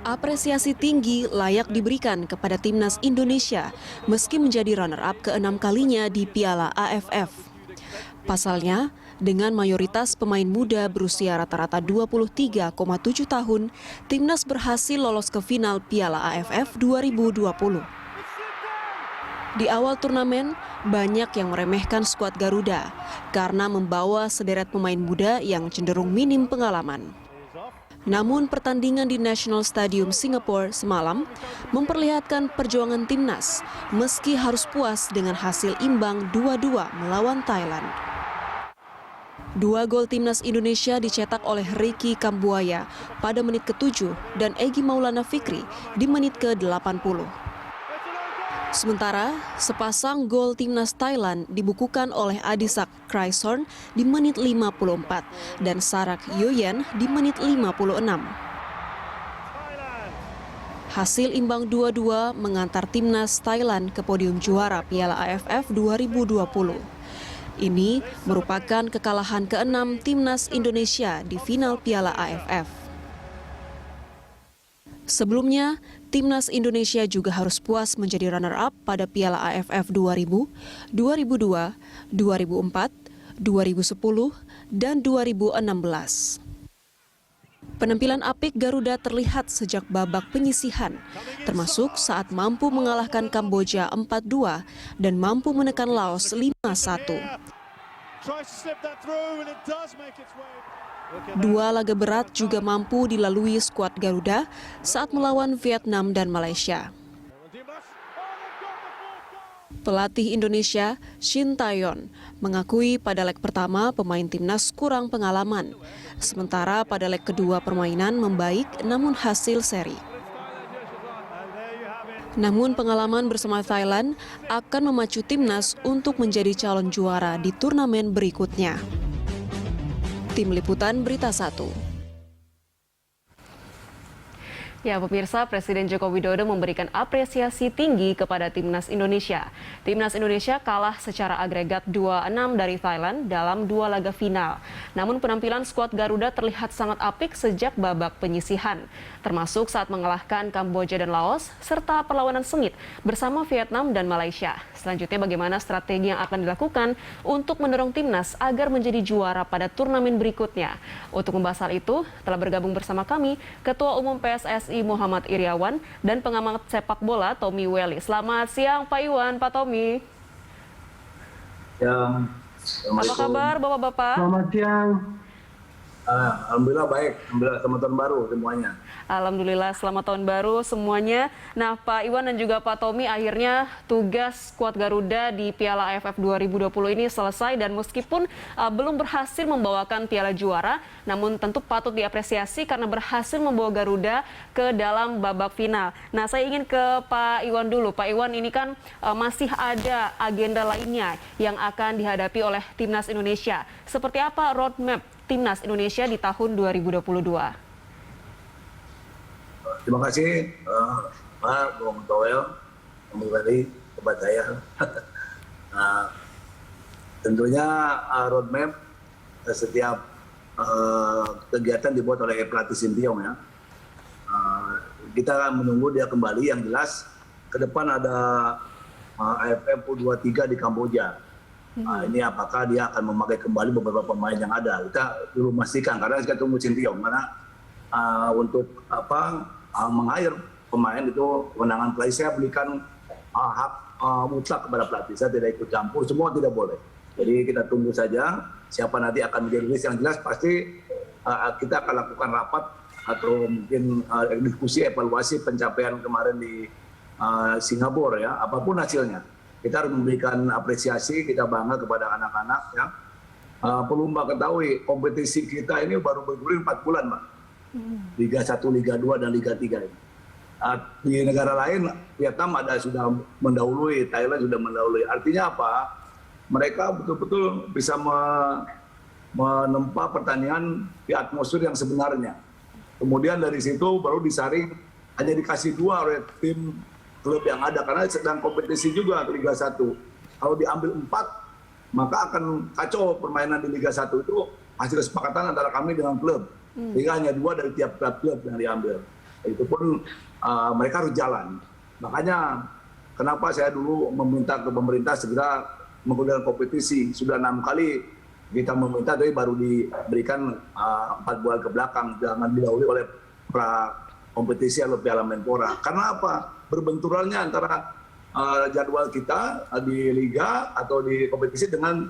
Apresiasi tinggi layak diberikan kepada timnas Indonesia meski menjadi runner-up ke-6 kalinya di Piala AFF. Pasalnya, dengan mayoritas pemain muda berusia rata-rata 23,7 tahun, timnas berhasil lolos ke final Piala AFF 2020. Di awal turnamen, banyak yang meremehkan skuad Garuda karena membawa sederet pemain muda yang cenderung minim pengalaman. Namun pertandingan di National Stadium Singapura semalam memperlihatkan perjuangan timnas meski harus puas dengan hasil imbang 2-2 melawan Thailand. 2 gol timnas Indonesia dicetak oleh Ricky Kambuaya pada menit ke-7 dan Egy Maulana Fikri di menit ke-80. Sementara, sepasang gol timnas Thailand dibukukan oleh Adisak Kraisorn di menit 54 dan Sarak Yoyen di menit 56. Hasil imbang 2-2 mengantar timnas Thailand ke podium juara Piala AFF 2020. Ini merupakan kekalahan ke-6 timnas Indonesia di final Piala AFF. Sebelumnya, timnas Indonesia juga harus puas menjadi runner-up pada Piala AFF 2000, 2002, 2004, 2010, dan 2016. Penampilan apik Garuda terlihat sejak babak penyisihan, termasuk saat mampu mengalahkan Kamboja 4-2 dan mampu menekan Laos 5-1. 2 laga berat juga mampu dilalui skuad Garuda saat melawan Vietnam dan Malaysia. Pelatih Indonesia, Shin Tae-yon, mengakui pada leg pertama pemain timnas kurang pengalaman, sementara pada leg kedua permainan membaik namun hasil seri. Namun pengalaman bersama Thailand akan memacu timnas untuk menjadi calon juara di turnamen berikutnya. Tim Liputan Berita 1. Ya, pemirsa, Presiden Joko Widodo memberikan apresiasi tinggi kepada Timnas Indonesia. Timnas Indonesia kalah secara agregat 2-6 dari Thailand dalam 2 laga final. Namun penampilan skuad Garuda terlihat sangat apik sejak babak penyisihan, termasuk saat mengalahkan Kamboja dan Laos, serta perlawanan sengit bersama Vietnam dan Malaysia. Selanjutnya, bagaimana strategi yang akan dilakukan untuk mendorong timnas agar menjadi juara pada turnamen berikutnya? Untuk membahas hal itu, telah bergabung bersama kami Ketua Umum PSSI Muhammad Iriawan dan pengamat sepak bola Tommy Welly. Selamat siang Pak Iwan, Pak Tommy. Ya, apa kabar Bapak-Bapak? Selamat siang. Alhamdulillah baik, alhamdulillah selamat tahun baru semuanya. Alhamdulillah selamat tahun baru semuanya. Nah Pak Iwan dan juga Pak Tommy, akhirnya tugas skuad Garuda di Piala AFF 2020 ini selesai dan meskipun belum berhasil membawakan piala juara, namun tentu patut diapresiasi karena berhasil membawa Garuda ke dalam babak final. Nah saya ingin ke Pak Iwan dulu. Pak Iwan, ini kan masih ada agenda lainnya yang akan dihadapi oleh Timnas Indonesia. Seperti apa roadmap Timnas Indonesia di tahun 2022? Terima kasih Pak Bung Toel kembali kepada saya. Tentunya roadmap setiap kegiatan dibuat oleh pelatih Sintayong ya. Kita akan menunggu dia kembali. Yang jelas ke depan ada AFF U23 di Kamboja. Ini apakah dia akan memakai kembali beberapa pemain yang ada? Kita belum memastikan karena kita tunggu Sintayong karena untuk meng-hire pemain itu kewenangan pelatih. Saya berikan hak mutlak kepada pelatih. Saya tidak ikut campur, semua tidak boleh. Jadi kita tunggu saja siapa nanti akan menjadi list. Yang jelas pasti kita akan lakukan rapat atau mungkin diskusi evaluasi pencapaian kemarin di Singapura ya, apapun hasilnya. Kita harus memberikan apresiasi, kita bangga kepada anak-anak ya. Perlu Mbak ketahui, kompetisi kita ini baru bergulir 4 bulan Mbak. Liga 1, Liga 2, dan Liga 3 ini. Di negara lain, Vietnam sudah mendahului, Thailand sudah mendahului. Artinya apa? Mereka betul-betul bisa menempa pertandingan di atmosfer yang sebenarnya. Kemudian dari situ baru disaring, hanya dikasih 2 oleh tim klub yang ada karena sedang kompetisi juga di Liga 1. Kalau diambil 4, maka akan kacau permainan di Liga 1 itu hasil kesepakatan antara kami dengan klub. Sehingga hanya 2 dari tiap klub yang diambil. Itu pun mereka harus jalan. Makanya kenapa saya dulu meminta ke pemerintah segera menggunakan kompetisi. Sudah 6 kali kita meminta, tapi baru diberikan 4 bulan ke belakang. Jangan didahului oleh pra kompetisi atau Piala Menpora. Karena apa? Berbenturannya antara jadwal kita di liga atau di kompetisi dengan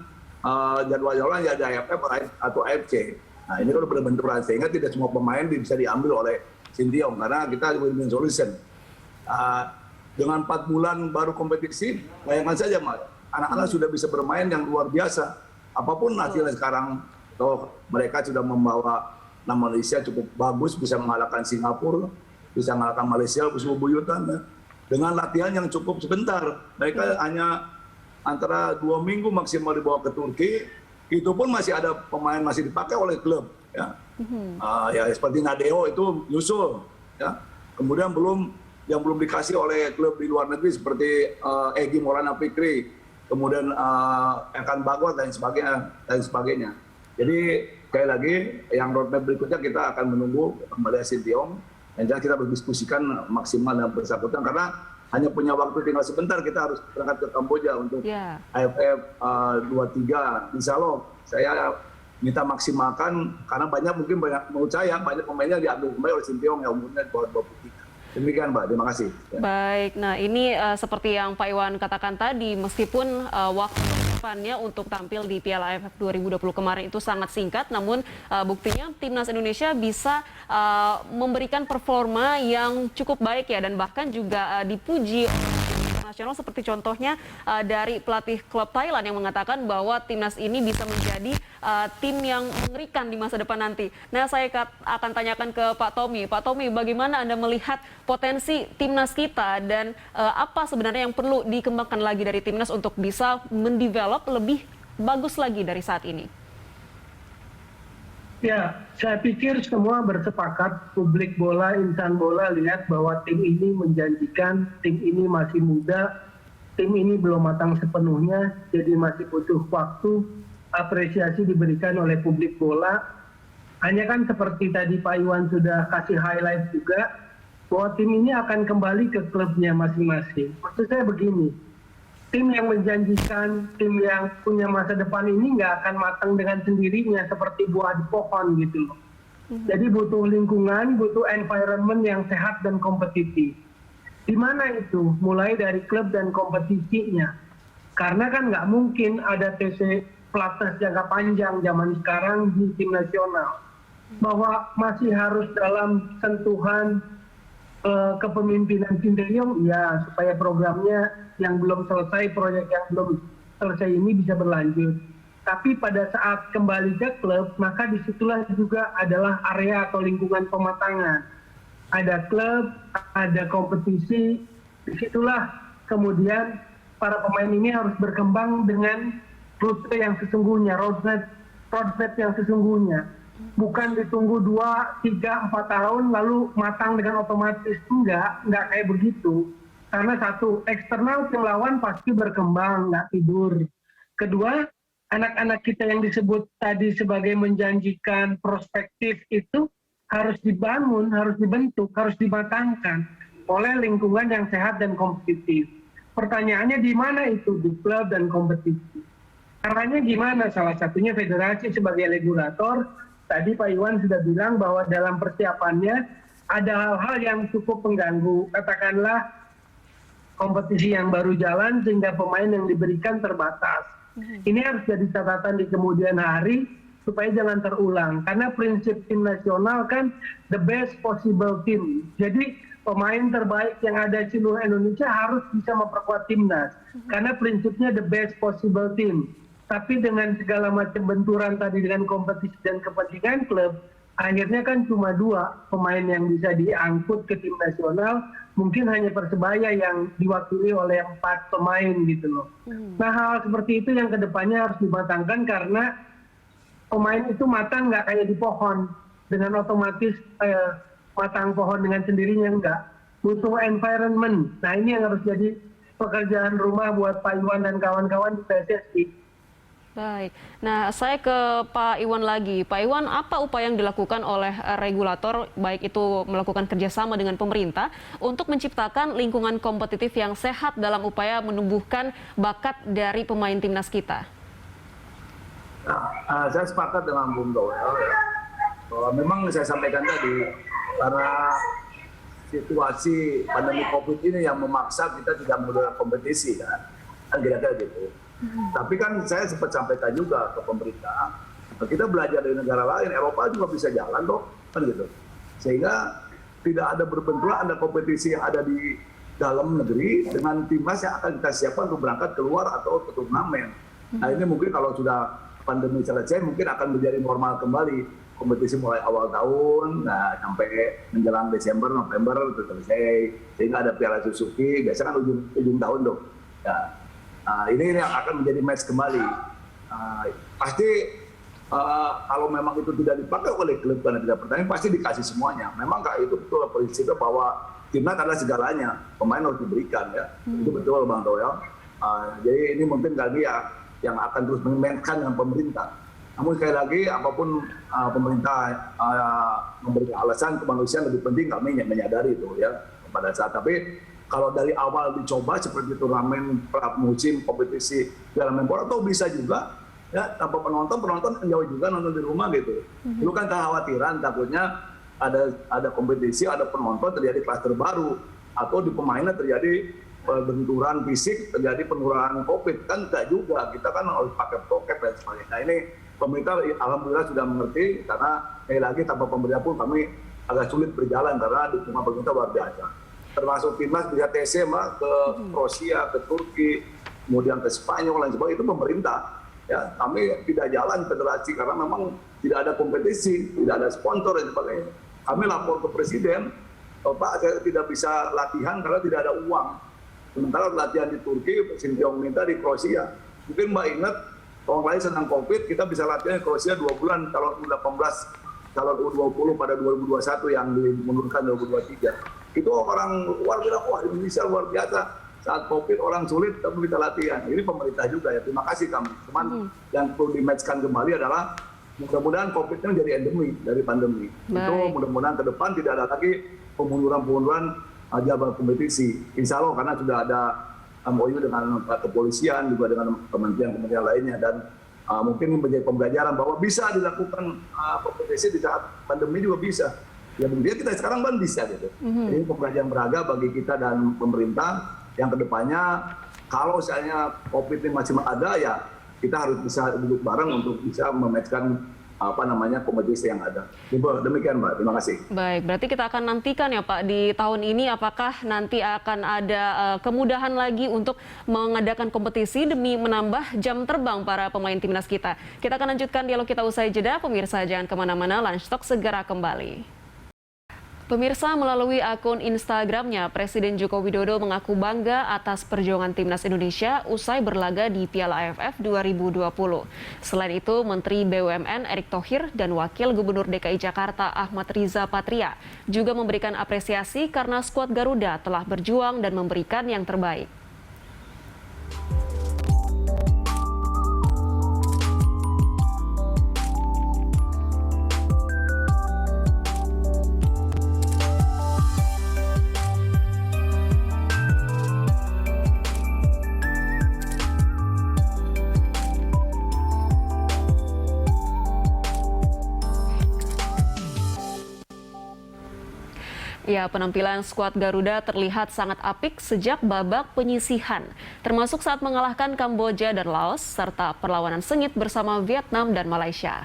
jadwal-jadwal yang ada AFF atau AFC. Nah, ini kalau berbenturan sehingga tidak semua pemain bisa diambil oleh Sinteyong karena kita win-win solution. Dengan 4 bulan baru kompetisi, bayangkan saja Mas, anak-anak sudah bisa bermain yang luar biasa. Apapun hasilnya sekarang, mereka sudah membawa nama Malaysia cukup bagus, bisa mengalahkan Singapura, bisa mengalahkan Malaysia, bisa buyutan. Dengan latihan yang cukup sebentar, mereka hanya antara 2 minggu maksimal dibawa ke Turki, itu pun masih ada pemain masih dipakai oleh klub. Ya, ya seperti Nadeo itu nyusul. Ya. Kemudian yang belum dikasih oleh klub di luar negeri seperti Egy Maulana Fikri, kemudian Ekan Bagwat dan sebagainya. Jadi sekali lagi yang roadmap berikutnya kita akan menunggu kembali Sinteyong dan kita berdiskusikan maksimal dan bersangkutan karena hanya punya waktu tinggal sebentar, kita harus berangkat ke Kamboja untuk AFF 23. Insya Allah saya minta maksimalkan karena menurut saya banyak pemainnya diambil kembali oleh Sinteyong yang umurnya di bawah 23. Demikian Mbak, terima kasih. Ya. Baik, nah ini seperti yang Pak Iwan katakan tadi, meskipun waktu depannya untuk tampil di Piala AFF 2020 kemarin itu sangat singkat, namun buktinya Timnas Indonesia bisa memberikan performa yang cukup baik ya, dan bahkan juga dipuji nasional seperti contohnya dari pelatih klub Thailand yang mengatakan bahwa timnas ini bisa menjadi tim yang mengerikan di masa depan nanti. Nah, saya akan tanyakan ke Pak Tommy. Pak Tommy, bagaimana Anda melihat potensi timnas kita dan apa sebenarnya yang perlu dikembangkan lagi dari timnas untuk bisa mendevelop lebih bagus lagi dari saat ini? Ya, saya pikir semua bersepakat, publik bola, insan bola lihat bahwa tim ini menjanjikan, tim ini masih muda, tim ini belum matang sepenuhnya, jadi masih butuh waktu, apresiasi diberikan oleh publik bola. Hanya kan seperti tadi Pak Iwan sudah kasih highlight juga, bahwa tim ini akan kembali ke klubnya masing-masing. Maksud saya begini, tim yang menjanjikan, tim yang punya masa depan ini nggak akan matang dengan sendirinya seperti buah di pohon gitu loh. Jadi butuh lingkungan, butuh environment yang sehat dan kompetitif. Di mana itu? Mulai dari klub dan kompetisinya. Karena kan nggak mungkin ada TC pelatnas jangka panjang zaman sekarang di tim nasional. Bahwa masih harus dalam sentuhan kepemimpinan Sinteyong, ya supaya programnya yang belum selesai, proyek yang belum selesai ini bisa berlanjut. Tapi pada saat kembali ke klub, maka disitulah juga adalah area atau lingkungan pematangan. Ada klub, ada kompetisi, disitulah kemudian para pemain ini harus berkembang dengan rute yang sesungguhnya, roadmap yang sesungguhnya. Bukan ditunggu 2, 3, 4 tahun lalu matang dengan otomatis. Enggak kayak begitu. Karena satu, eksternal tim lawan pasti berkembang, nggak tidur. Kedua, anak-anak kita yang disebut tadi sebagai menjanjikan prospektif itu harus dibangun, harus dibentuk, harus dimatangkan oleh lingkungan yang sehat dan kompetitif. Pertanyaannya di mana itu? Di klub dan kompetisi. Caranya gimana? Salah satunya federasi sebagai regulator. Tadi Pak Iwan sudah bilang bahwa dalam persiapannya ada hal-hal yang cukup mengganggu. Katakanlah kompetisi yang baru jalan sehingga pemain yang diberikan terbatas. Ini harus jadi catatan di kemudian hari supaya jangan terulang. Karena prinsip tim nasional kan the best possible team. Jadi pemain terbaik yang ada di seluruh Indonesia harus bisa memperkuat timnas. Karena prinsipnya the best possible team. Tapi dengan segala macam benturan tadi dengan kompetisi dan kepentingan klub, akhirnya kan cuma 2 pemain yang bisa diangkut ke tim nasional, mungkin hanya Persebaya yang diwakili oleh 4 pemain gitu loh. Nah hal seperti itu yang kedepannya harus dimatangkan karena pemain itu matang nggak kayak di pohon, dengan otomatis matang pohon dengan sendirinya enggak. Butuh environment. Nah ini yang harus jadi pekerjaan rumah buat Pak Iwan dan kawan-kawan di PSSI. Baik. Nah, saya ke Pak Iwan lagi. Pak Iwan, apa upaya yang dilakukan oleh regulator, baik itu melakukan kerjasama dengan pemerintah, untuk menciptakan lingkungan kompetitif yang sehat dalam upaya menumbuhkan bakat dari pemain timnas kita? Nah, saya sepakat dengan Bung Doel ya, bahwa memang saya sampaikan tadi, karena situasi pandemi COVID ini yang memaksa kita tidak menggunakan kompetisi kan kira-kira gitu. Tapi kan saya sempat sampaikan juga ke pemerintah, kita belajar dari negara lain, Eropa juga bisa jalan dong, kan gitu. Sehingga tidak ada berbenturan, ada kompetisi yang ada di dalam negeri dengan timnas yang akan kita siapkan untuk berangkat keluar atau ke turnamen. Nah ini mungkin kalau sudah pandemi selesai mungkin akan menjadi normal kembali, kompetisi mulai awal tahun, nah sampai menjelang Desember, November itu selesai, sehingga ada Piala Suzuki, biasanya kan ujung tahun dong. Ya. Nah, ini yang akan menjadi match kembali. Pasti kalau memang itu tidak dipakai oleh klub karena tidak pertanding, pasti dikasih semuanya. Memang Kak, itu betul prinsipnya bahwa timnas adalah segalanya, pemain harus diberikan ya. Itu betul Bang Doel. Jadi ini mungkin kali ya yang akan terus memainkan dengan pemerintah. Namun sekali lagi apapun pemerintah memberikan alasan kemanusiaan lebih penting, kami menyadari itu ya pada saat. Tapi kalau dari awal dicoba seperti turnamen pramusim, kompetisi Piala Menpora, atau bisa juga ya tanpa penonton jauh juga nonton di rumah gitu. Itu kan kekhawatiran takutnya ada kompetisi, ada penonton, terjadi klaster baru, atau di pemainnya terjadi benturan fisik, terjadi penurunan COVID, kan enggak juga. Kita kan harus pakai prokes dan sebagainya. Nah ini pemerintah alhamdulillah sudah mengerti, karena sekali lagi tanpa pemerintah pun kami agak sulit berjalan karena dukungan pemerintah luar biasa. Termasuk timnas bisa TC ke Kroasia, ke Turki, kemudian ke Spanyol dan sebagainya, itu pemerintah. Ya, kami tidak jalan federasi karena memang tidak ada kompetisi, tidak ada sponsor dan sebagainya. Kami lapor ke presiden, Pak saya tidak bisa latihan karena tidak ada uang. Sementara latihan di Turki, Sintayong minta di Kroasia. Mungkin Mbak ingat, orang lain senang COVID, kita bisa latihan di Kroasia 2 bulan, calon U18, calon U20 pada 2021 yang dimundurkan 2023. Itu orang luar bilang, wah Indonesia luar biasa. Saat COVID orang sulit, tapi kita latihan. Ini pemerintah juga ya, terima kasih kami. Cuman yang perlu di-matchkan kembali adalah mudah-mudahan COVID-nya menjadi endemi dari pandemi. Baik. Itu mudah-mudahan ke depan tidak ada lagi pemunduran jabatan kompetisi. Insya Allah karena sudah ada MOU dengan kepolisian, juga dengan kementerian-kementerian lainnya. Dan mungkin menjadi pembelajaran bahwa bisa dilakukan kompetisi di saat pandemi juga bisa. Ya kemudian kita sekarang kan bisa gitu. Ini pembelajaran berharga bagi kita dan pemerintah yang kedepannya kalau misalnya COVID ini masih ada ya kita harus bisa duduk bareng untuk bisa mematchkan kompetisi yang ada. Demikian Mbak, terima kasih. Baik, berarti kita akan nantikan ya Pak di tahun ini apakah nanti akan ada kemudahan lagi untuk mengadakan kompetisi demi menambah jam terbang para pemain timnas kita. Kita akan lanjutkan dialog kita usai jeda. Pemirsa jangan kemana-mana, Lunch Talk segera kembali. Pemirsa, melalui akun Instagramnya, Presiden Joko Widodo mengaku bangga atas perjuangan timnas Indonesia usai berlaga di Piala AFF 2020. Selain itu, Menteri BUMN Erick Thohir dan Wakil Gubernur DKI Jakarta Ahmad Riza Patria juga memberikan apresiasi karena skuad Garuda telah berjuang dan memberikan yang terbaik. Ya, penampilan skuad Garuda terlihat sangat apik sejak babak penyisihan, termasuk saat mengalahkan Kamboja dan Laos, serta perlawanan sengit bersama Vietnam dan Malaysia.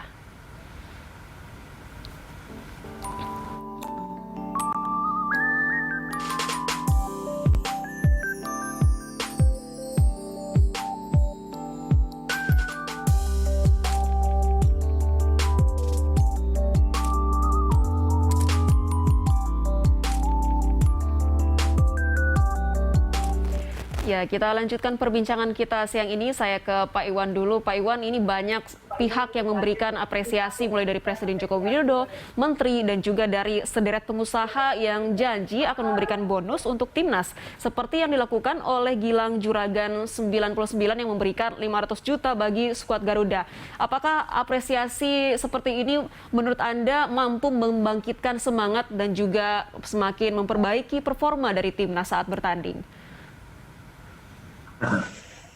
Ya, kita lanjutkan perbincangan kita siang ini. Saya ke Pak Iwan dulu. Pak Iwan, ini banyak pihak yang memberikan apresiasi mulai dari Presiden Joko Widodo, Menteri, dan juga dari sederet pengusaha yang janji akan memberikan bonus untuk timnas seperti yang dilakukan oleh Gilang Juragan 99 yang memberikan 500 juta bagi skuad Garuda. Apakah apresiasi seperti ini menurut Anda mampu membangkitkan semangat dan juga semakin memperbaiki performa dari timnas saat bertanding?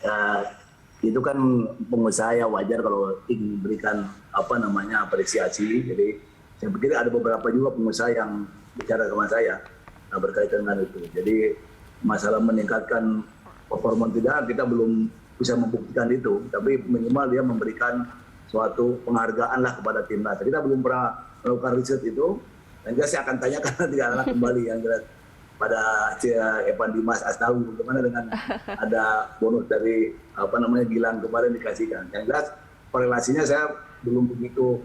Ya, itu kan pengusaha ya, wajar kalau ingin memberikan apresiasi. Jadi saya pikir ada beberapa juga pengusaha yang bicara sama saya berkaitan dengan itu. Jadi masalah meningkatkan performa tidak, kita belum bisa membuktikan itu, tapi minimal dia memberikan suatu penghargaan lah kepada timnas. Kita belum pernah melakukan riset itu, dan saya akan tanyakan nanti anak kembali yang jelas pada Evan Dimas Astawi, bagaimana dengan ada bonus dari Gilang kemarin dikasihkan. Yang jelas korelasinya saya belum begitu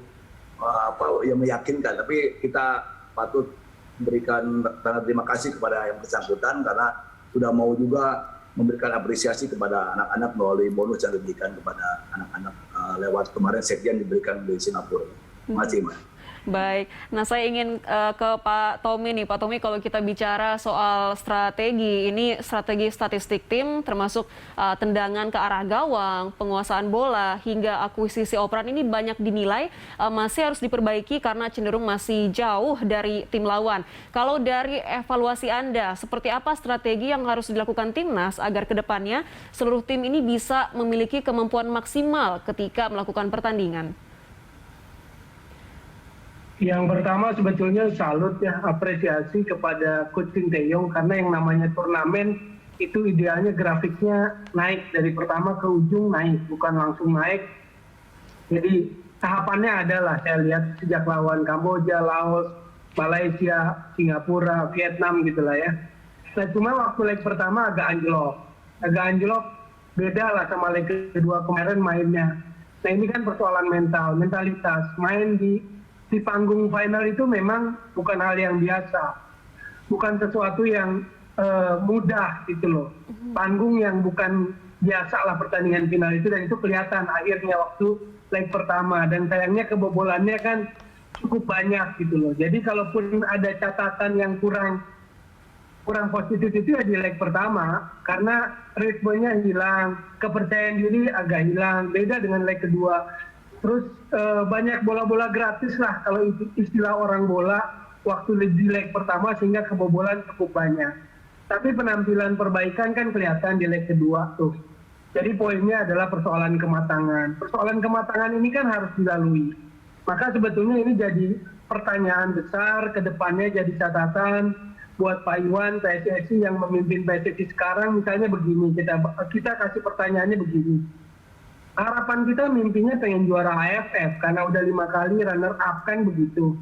yang meyakinkan, tapi kita patut memberikan terima kasih kepada yang bersangkutan karena sudah mau juga memberikan apresiasi kepada anak-anak melalui bonus yang diberikan kepada anak-anak lewat kemarin sekjen diberikan di Singapura. Terima kasih, Mas. Baik, nah saya ingin ke Pak Tommy nih. Pak Tommy, kalau kita bicara soal strategi, ini strategi statistik tim termasuk tendangan ke arah gawang, penguasaan bola, hingga akuisisi operan ini banyak dinilai masih harus diperbaiki karena cenderung masih jauh dari tim lawan. Kalau dari evaluasi Anda, seperti apa strategi yang harus dilakukan timnas agar kedepannya seluruh tim ini bisa memiliki kemampuan maksimal ketika melakukan pertandingan? Yang pertama sebetulnya salut ya, apresiasi kepada Coach Sinteyong karena yang namanya turnamen itu idealnya grafiknya naik dari pertama ke ujung naik, bukan langsung naik. Jadi tahapannya adalah saya lihat sejak lawan Kamboja, Laos, Malaysia, Singapura, Vietnam gitulah ya. Nah cuma waktu leg pertama agak anjlok, beda lah sama leg kedua kemarin mainnya. Nah ini kan persoalan mentalitas, main di panggung final itu memang bukan hal yang biasa, bukan sesuatu yang mudah gitu loh. Panggung yang bukan biasa lah pertandingan final itu, dan itu kelihatan akhirnya waktu leg pertama, dan sayangnya kebobolannya kan cukup banyak gitu loh. Jadi kalaupun ada catatan yang kurang positif itu ya di leg pertama, karena ritmenya hilang, kepercayaan diri agak hilang, beda dengan leg kedua. Terus banyak bola-bola gratis lah kalau istilah orang bola waktu di leg pertama, sehingga kebobolan cukup banyak. Tapi penampilan perbaikan kan kelihatan di leg kedua tuh. Jadi poinnya adalah persoalan kematangan. Persoalan kematangan ini kan harus dilalui. Maka sebetulnya ini jadi pertanyaan besar ke depannya, jadi catatan buat Pak Iwan, PSSI yang memimpin PSSI sekarang. Misalnya begini, kita kasih pertanyaannya begini. Harapan kita mimpinya pengen juara AFF karena udah 5 kali runner up kan begitu.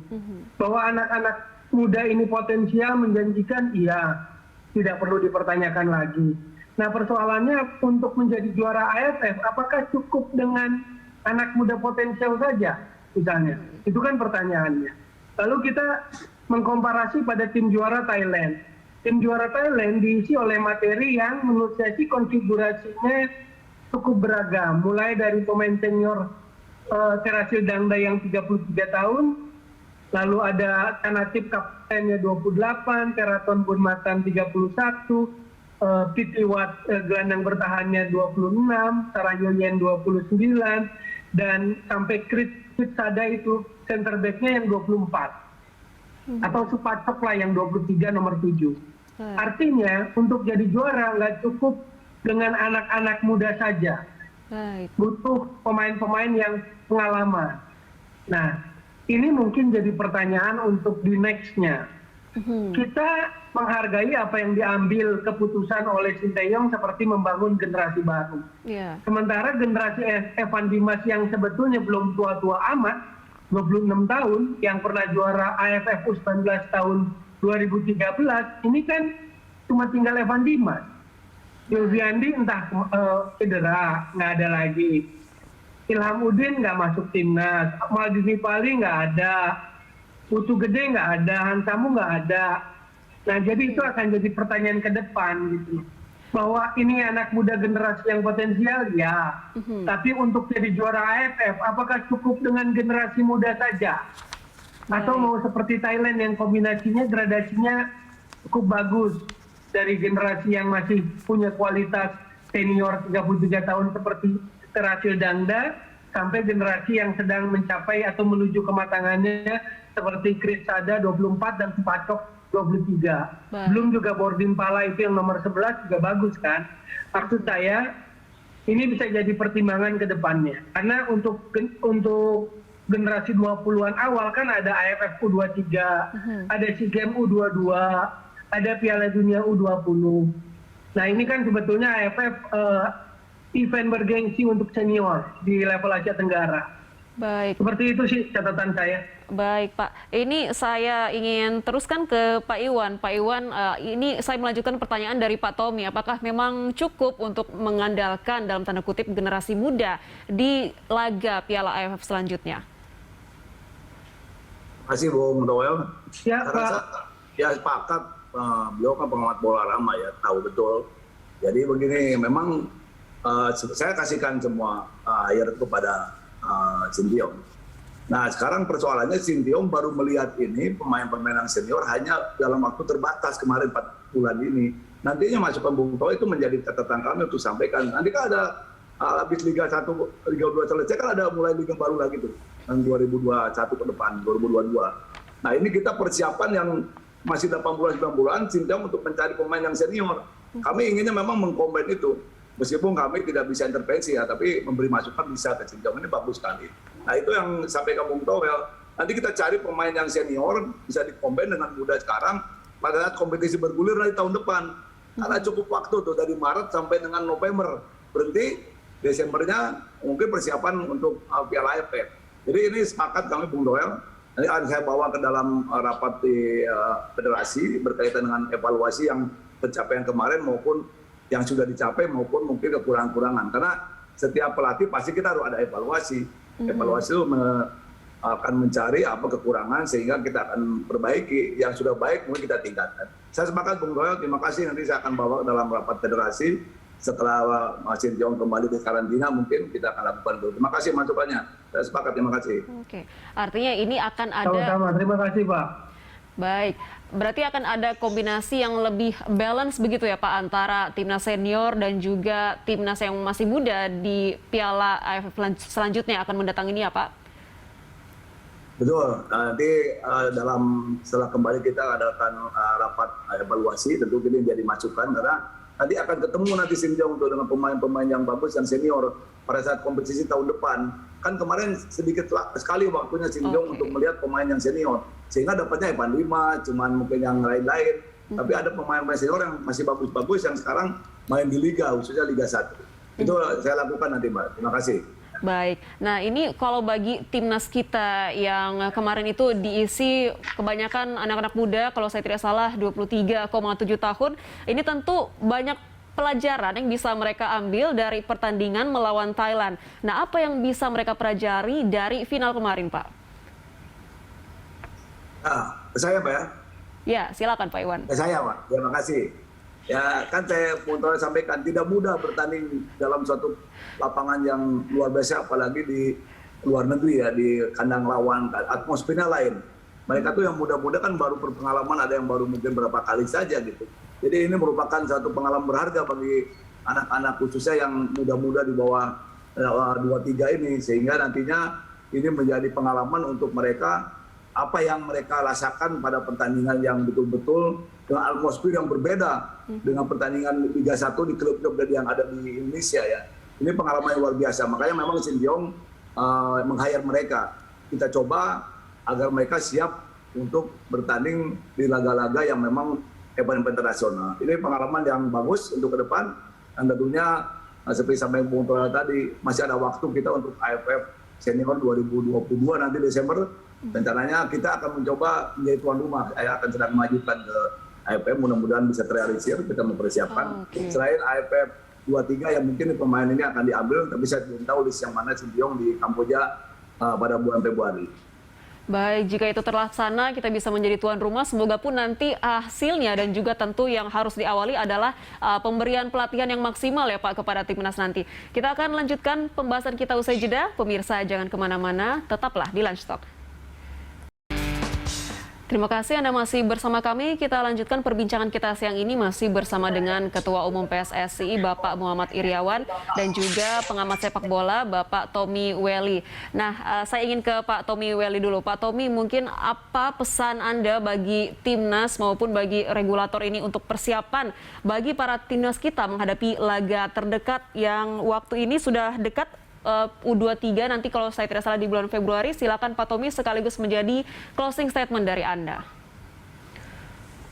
Bahwa anak-anak muda ini potensial, menjanjikan, iya, tidak perlu dipertanyakan lagi. Nah persoalannya untuk menjadi juara AFF, apakah cukup dengan anak muda potensial saja misalnya? Itu kan pertanyaannya. Lalu kita mengkomparasi pada tim juara Thailand. Tim juara Thailand diisi oleh materi yang menurut saya sih konfigurasinya cukup beragam, mulai dari pemain senior Serasil Dangda yang 33 tahun, lalu ada Tanatip kaptennya 28, Teraton Bunmatan 31, Piti Wat gelandang bertahannya 26, Sarayoyen 29, dan sampai Krit Sada itu center back-nya yang 24. Atau Supacok lah yang 23 nomor 7. Artinya untuk jadi juara nggak cukup dengan anak-anak muda saja. Butuh pemain-pemain yang pengalaman. Nah, ini mungkin jadi pertanyaan untuk di next-nya. Kita menghargai apa yang diambil keputusan oleh Sinteyong seperti membangun generasi baru. Sementara generasi Evan Dimas yang sebetulnya belum tua-tua amat, 26 tahun, yang pernah juara AFF U19 tahun 2013, ini kan cuma tinggal Evan Dimas. Yulviandi entah cedera, nggak ada lagi. Ilham Udin nggak masuk timnas, Maldini Pali nggak ada, Putu Gede nggak ada, Hansamu nggak ada. Nah jadi itu akan jadi pertanyaan ke depan gitu. bahwa ini anak muda generasi yang potensial, ya. Tapi untuk jadi juara AFF, apakah cukup dengan generasi muda saja? Atau mau seperti Thailand yang kombinasinya, gradasinya cukup bagus. Dari generasi yang masih punya kualitas senior 33 tahun seperti Terasil Dangda, sampai generasi yang sedang mencapai atau menuju kematangannya seperti Chris Sada 24 dan Supacok 23. Belum juga Bordin Pala itu yang nomor 11 juga bagus kan. Maksud saya ini bisa jadi pertimbangan ke depannya. Karena untuk generasi 20-an awal kan ada AFF U23, ada SEA Games U22, ada Piala Dunia U20. Nah ini kan sebetulnya AFF event bergengsi untuk senior di level Asia Tenggara. Baik. Seperti itu sih catatan saya. Baik Pak, ini saya ingin teruskan ke Pak Iwan. Pak Iwan, ini saya melanjutkan pertanyaan dari Pak Tommy. Apakah memang cukup untuk mengandalkan dalam tanda kutip generasi muda di laga Piala AFF selanjutnya? Terima kasih Bung Noel. Ya, Saya Pak. rasa ya sepakat, beliau kan pengamat bola lama ya, tahu betul. Jadi begini, memang saya kasihkan semua air kepada Sinteyong. Nah sekarang persoalannya Sinteyong baru melihat ini pemain-pemain yang senior hanya dalam waktu terbatas kemarin 4 bulan ini. Nantinya masukan Bung Toh itu menjadi catatan kami untuk sampaikan. Nanti kan ada habis Liga 1, Liga 2 selesai kan ada mulai Liga baru lagi tuh. Yang 2021 ke depan, 2022. Nah ini kita persiapan yang masih 8 bulan, 9 bulan Sinteyong untuk mencari pemain yang senior. Kami inginnya memang mengkombin itu. Meskipun kami tidak bisa intervensi ya, tapi memberi masukan bisa ke Sinteyong, ini bagus sekali. Nah itu yang sampai ke Bung Towel. Nanti kita cari pemain yang senior, bisa dikombin dengan muda sekarang, pada saat kompetisi bergulir dari tahun depan. Karena cukup waktu tuh, dari Maret sampai dengan November. Berhenti, Desembernya mungkin persiapan untuk Piala AFF. Jadi ini sepakat kami Bung Towel. Nanti akan saya bawa ke dalam rapat di federasi berkaitan dengan evaluasi yang pencapaian kemarin maupun yang sudah dicapai maupun mungkin kekurangan-kurangan. Karena setiap pelatih pasti kita harus ada evaluasi. Evaluasi itu akan mencari apa kekurangan sehingga kita akan perbaiki. Yang sudah baik mungkin kita tingkatkan. Saya sepakat Bung Royal, terima kasih. Nanti saya akan bawa ke dalam rapat federasi. Setelah Mas Sinteyong kembali di karantina mungkin kita akan lakukan itu. Terima kasih masukannya. Saya sepakat, terima kasih. Oke, artinya ini akan ada... Sama-sama, terima kasih Pak. Baik, berarti akan ada kombinasi yang lebih balance begitu ya Pak antara timnas senior dan juga timnas yang masih muda di Piala AFF selanjutnya akan mendatang ini ya Pak? Betul, nanti setelah kembali kita adakan rapat evaluasi, tentu ini jadi masukan karena nanti akan ketemu nanti Sinteyong untuk dengan pemain-pemain yang bagus yang senior pada saat kompetisi tahun depan. Kan kemarin sedikit sekali waktunya Sinteyong untuk melihat pemain yang senior. Sehingga dapatnya Evan 5, cuman mungkin yang lain-lain. Tapi ada pemain-pemain senior yang masih bagus-bagus yang sekarang main di Liga, khususnya Liga 1. Itu saya lakukan nanti Mbak. Terima kasih. Baik, nah ini kalau bagi timnas kita yang kemarin itu diisi kebanyakan anak-anak muda, kalau saya tidak salah 23,7 tahun, ini tentu banyak pelajaran yang bisa mereka ambil dari pertandingan melawan Thailand. Nah, apa yang bisa mereka pelajari dari final kemarin, Pak? Saya Pak ya? Ya, silakan Pak Iwan. Saya Pak, terima kasih. Ya kan saya mau sampaikan tidak mudah bertanding dalam suatu lapangan yang luar biasa, apalagi di luar negeri ya, di kandang lawan, atmosfernya lain. Mereka tuh yang muda-muda kan baru berpengalaman, ada yang baru mungkin berapa kali saja gitu. Jadi ini merupakan satu pengalaman berharga bagi anak-anak khususnya yang muda-muda di bawah 23 ini, sehingga nantinya ini menjadi pengalaman untuk mereka apa yang mereka rasakan pada pertandingan yang betul-betul dengan atmosfer yang berbeda dengan pertandingan Liga 1 di klub-klub yang ada di Indonesia ya. Ini pengalaman yang luar biasa. Makanya memang Sinteyong meng-hire mereka. Kita coba agar mereka siap untuk bertanding di laga-laga yang memang event internasional. Ini pengalaman yang bagus untuk ke depan. Dan tentunya seperti sampai Bung Toel tadi, masih ada waktu kita untuk AFF Senior 2022 nanti Desember. Rencananya kita akan mencoba menjadi tuan rumah. Saya akan sedang mengajukan ke AFF, mudah-mudahan bisa terrealisir, kita mempersiapkan. Selain AFF 23 yang mungkin pemain ini akan diambil, tapi saya belum tahu list yang mana Sinteyong di Kamboja pada bulan Februari. Baik, jika itu terlaksana, kita bisa menjadi tuan rumah. Semoga pun nanti hasilnya dan juga tentu yang harus diawali adalah pemberian pelatihan yang maksimal ya Pak kepada timnas nanti. Kita akan lanjutkan pembahasan kita usai jeda. Pemirsa jangan kemana-mana, tetaplah di Lunch Talk. Terima kasih Anda masih bersama kami. Kita lanjutkan perbincangan kita siang ini masih bersama dengan Ketua Umum PSSI Bapak Muhammad Iryawan dan juga pengamat sepak bola Bapak Tommy Welly. Nah, saya ingin ke Pak Tommy Welly dulu. Pak Tommy, mungkin apa pesan Anda bagi timnas maupun bagi regulator ini untuk persiapan bagi para timnas kita menghadapi laga terdekat yang waktu ini sudah dekat, U23 nanti kalau saya tidak salah di bulan Februari. Silakan Pak Tommy sekaligus menjadi closing statement dari Anda.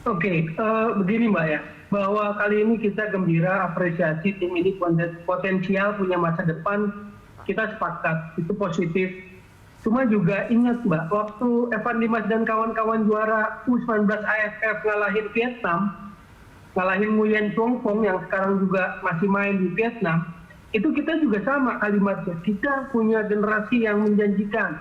Oke, begini Mbak ya, bahwa kali ini kita gembira, apresiasi tim ini potensial punya masa depan, kita sepakat, itu positif. Cuma juga ingat Mbak, waktu Evan Dimas dan kawan-kawan juara U19 AFF ngalahin Vietnam, ngalahin Nguyen Thuong Phong yang sekarang juga masih main di Vietnam, itu kita juga sama kalimatnya, kita punya generasi yang menjanjikan.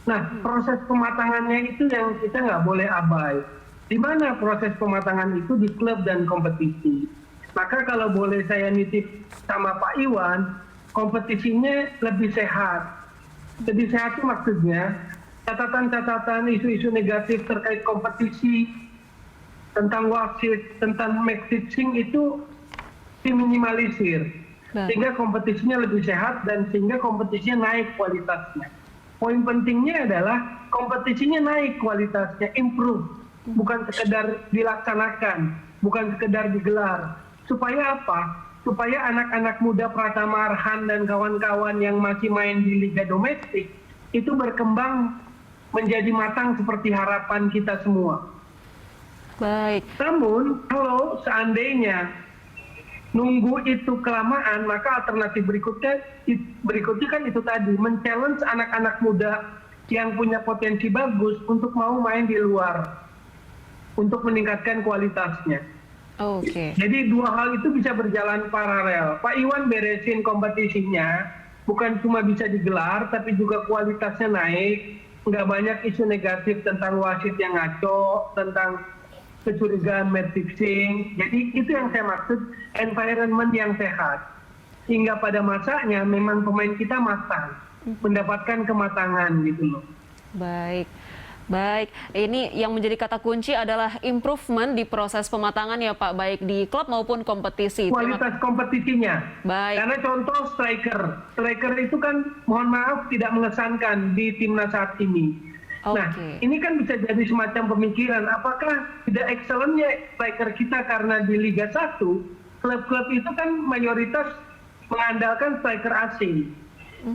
Nah, proses pematangannya itu yang kita nggak boleh abai. Di mana proses pematangan itu? Di klub dan kompetisi. Maka kalau boleh saya nitip sama Pak Iwan, kompetisinya lebih sehat. Lebih sehat itu maksudnya, catatan-catatan isu-isu negatif terkait kompetisi, tentang wasit, tentang match fixing itu diminimalisir. Sehingga kompetisinya lebih sehat dan sehingga kompetisinya naik kualitasnya. Poin pentingnya adalah kompetisinya naik kualitasnya, improve, bukan sekedar dilaksanakan, bukan sekedar digelar. Supaya apa? Supaya anak-anak muda Pratama Arhan dan kawan-kawan yang masih main di liga domestik itu berkembang menjadi matang seperti harapan kita semua. Baik. Namun kalau seandainya nunggu itu kelamaan, maka alternatif berikutnya kan itu tadi, men-challenge anak-anak muda yang punya potensi bagus untuk mau main di luar, untuk meningkatkan kualitasnya. Oke. Jadi dua hal itu bisa berjalan paralel. Pak Iwan beresin kompetisinya, bukan cuma bisa digelar, tapi juga kualitasnya naik, nggak banyak isu negatif tentang wasit yang ngaco, tentang kecurigaan match fixing. Jadi itu yang saya maksud, environment yang sehat. Hingga pada masanya memang pemain kita matang, mendapatkan kematangan gitu loh. Baik. Baik, ini yang menjadi kata kunci adalah improvement di proses pematangan ya Pak, baik di klub maupun kompetisi. Kualitas kompetisinya. Baik. Karena contoh striker itu kan mohon maaf tidak mengesankan di timnas saat ini. Nah, ini kan bisa jadi semacam pemikiran, apakah tidak excellent-nya striker kita karena di Liga 1, klub-klub itu kan mayoritas mengandalkan striker asing.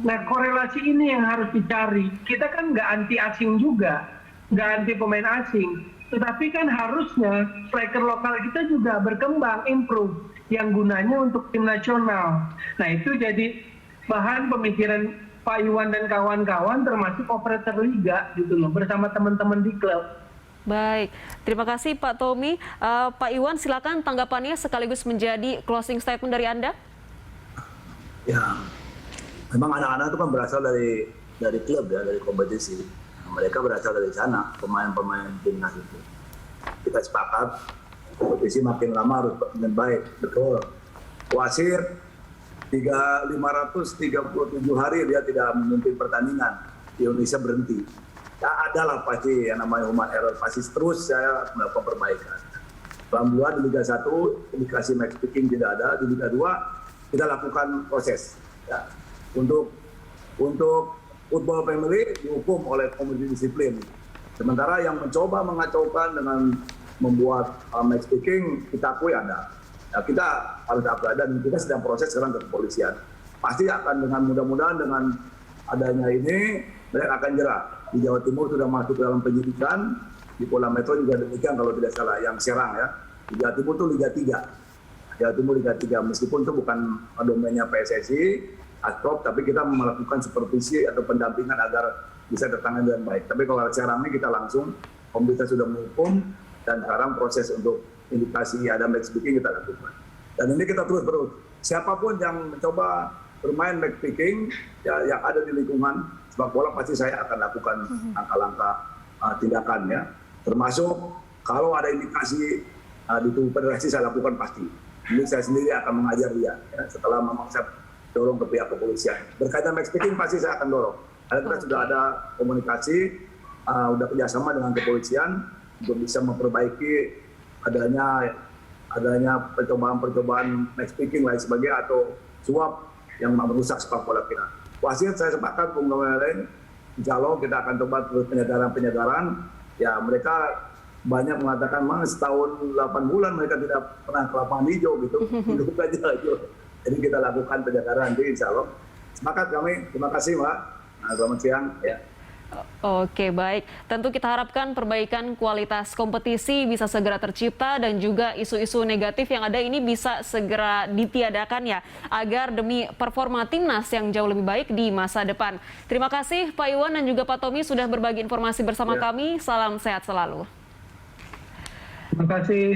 Nah, korelasi ini yang harus dicari. Kita kan nggak anti asing juga, nggak anti pemain asing. Tetapi kan harusnya striker lokal kita juga berkembang, improve, yang gunanya untuk tim nasional. Nah, itu jadi bahan pemikiran Pak Iwan dan kawan-kawan, termasuk operator liga gitu loh, bersama teman-teman di klub. Baik, terima kasih Pak Tommy. Pak Iwan, silakan tanggapannya sekaligus menjadi closing statement dari Anda. Ya, memang anak-anak itu kan berasal dari klub ya, dari kompetisi. Mereka berasal dari sana, pemain-pemain timnas itu. Kita sepakat, kompetisi makin lama harus makin baik, betul. Wasit 537 hari dia tidak memimpin pertandingan, di Indonesia berhenti. Ya adalah pasti yang namanya human error, pasti terus saya melakukan perbaikan. Alhamdulillah di Liga 1 indikasi match fixing tidak ada, di Liga 2 kita lakukan proses. Ya. Untuk football family dihukum oleh komisi disiplin. Sementara yang mencoba mengacaukan dengan membuat match fixing kita akui ada. Nah, kita harus apa, dan kita sedang proses sekarang ke kepolisian. Pasti akan dengan mudah-mudahan dengan adanya ini mereka akan jerah. Di Jawa Timur sudah masuk dalam penyidikan, di Polda Metro juga demikian kalau tidak salah, yang Serang ya. Di Jawa Timur itu Liga 3. Jawa Timur Liga 3, meskipun itu bukan domainnya PSSI, Asprop, tapi kita melakukan supervisi atau pendampingan agar bisa tertangani dengan baik. Tapi kalau Serang ini kita langsung, pemerintah sudah menghukum, dan sekarang proses untuk indikasi ada match fixing kita lakukan. Dan ini kita terus. Siapapun yang mencoba bermain match fixing ya, yang ada di lingkungan, sepak bola pasti saya akan lakukan langkah-langkah tindakan ya. Termasuk kalau ada indikasi di tubuh federasi saya lakukan pasti. Ini saya sendiri akan mengajar dia ya, setelah memang saya dorong ke pihak kepolisian. Berkaitan match fixing pasti saya akan dorong. Karena kita sudah ada komunikasi, sudah kerjasama dengan kepolisian untuk bisa memperbaiki adanya percobaan match fixing lain sebagainya atau suap yang merusak sepak bola kita. Wasit saya sepakat Bung Lain, insya Allah kita akan coba terus penyegaran. Ya mereka banyak mengatakan setahun 8 bulan mereka tidak pernah ke lapangan hijau gitu. Duduk aja gitu. Jadi kita lakukan penyegaran nanti insya Allah. Sepakat kami. Terima kasih Mbak. Selamat siang. Ya. Oke, baik. Tentu kita harapkan perbaikan kualitas kompetisi bisa segera tercipta dan juga isu-isu negatif yang ada ini bisa segera ditiadakan ya, agar demi performa timnas yang jauh lebih baik di masa depan. Terima kasih Pak Iwan dan juga Pak Tommy sudah berbagi informasi bersama kami. Salam sehat selalu. Terima kasih.